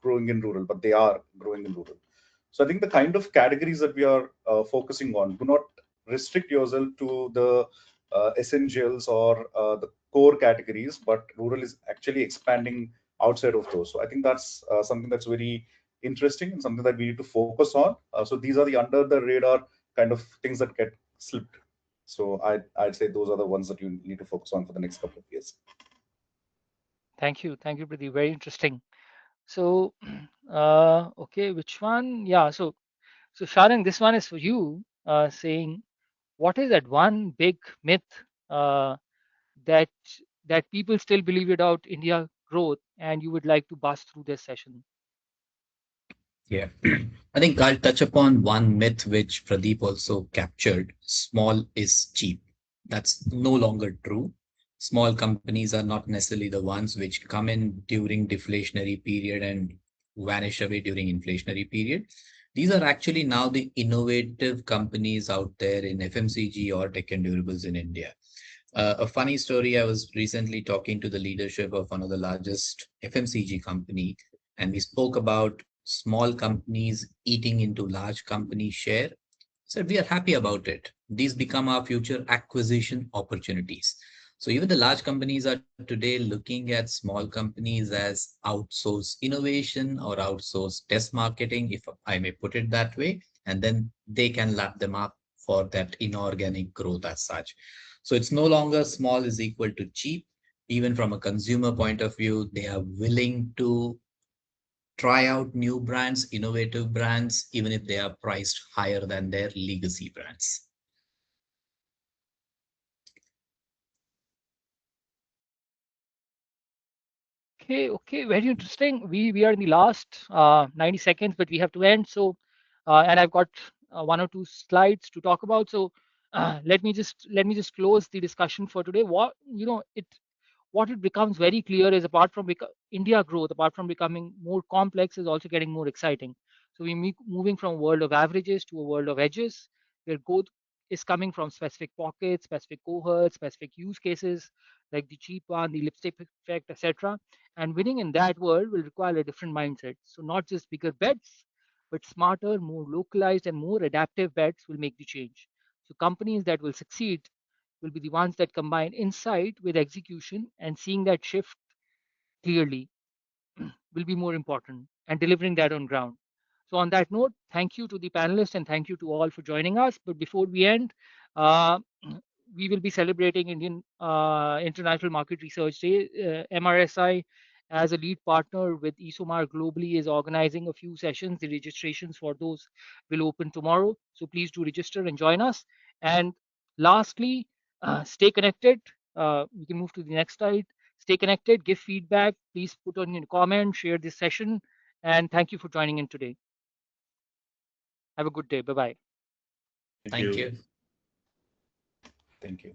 Speaker 3: growing in rural, but they are growing in rural. So I think the kind of categories that we are focusing on, do not restrict yourself to the essentials or the core categories, but rural is actually expanding outside of those. So I think that's something that's very interesting and something that we need to focus on. So these are the under the radar kind of things that get slipped. So I'd say those are the ones that you need to focus on for the next couple of years.
Speaker 1: Thank you, Pradeep. Very interesting. So, okay, which one? Yeah, so Sharang, this one is for you, saying, what is that one big myth uh, that that people still believe about India growth, and you would like to bust through this session?
Speaker 2: Yeah. I think I'll touch upon one myth which Pradeep also captured. Small is cheap. That's no longer true. Small companies are not necessarily the ones which come in during deflationary period and vanish away during inflationary period. These are actually now the innovative companies out there in FMCG or tech and durables in India. A funny story, I was recently talking to the leadership of one of the largest FMCG company, and we spoke about small companies eating into large company share. Said we are happy about it. These become our future acquisition opportunities. So even the large companies are today looking at small companies as outsource innovation or outsource test marketing, if I may put it that way, and then they can lap them up for that inorganic growth as such. So it's no longer small is equal to cheap. Even from a consumer point of view, they are willing to try out new brands, innovative brands, even if they are priced higher than their legacy brands.
Speaker 1: Okay, okay, very interesting. We are in the last 90 seconds, but we have to end. So, and I've got one or two slides to talk about. So, let me just close the discussion for today. What it becomes very clear is apart from India growth, apart from becoming more complex, is also getting more exciting. So we're moving from a world of averages to a world of edges, where growth is coming from specific pockets, specific cohorts, specific use cases like the cheap one, the lipstick effect, etc. And winning in that world will require a different mindset. So not just bigger bets, but smarter, more localized, and more adaptive bets will make the change. So companies that will succeed will be the ones that combine insight with execution, and seeing that shift clearly will be more important, and delivering that on ground. So, on that note, thank you to the panelists and thank you to all for joining us. But before we end, uh, we will be celebrating Indian International Market Research Day. MRSI, as a lead partner with ESOMAR globally, is organizing a few sessions. The registrations for those will open tomorrow. So please do register and join us. And lastly, stay connected. We can move to the next slide. Stay connected, give feedback. Please put on your comment, share this session. And thank you for joining in today. Have a good day. Bye bye.
Speaker 4: Thank
Speaker 2: Thank
Speaker 4: you.
Speaker 2: you.
Speaker 3: Thank you.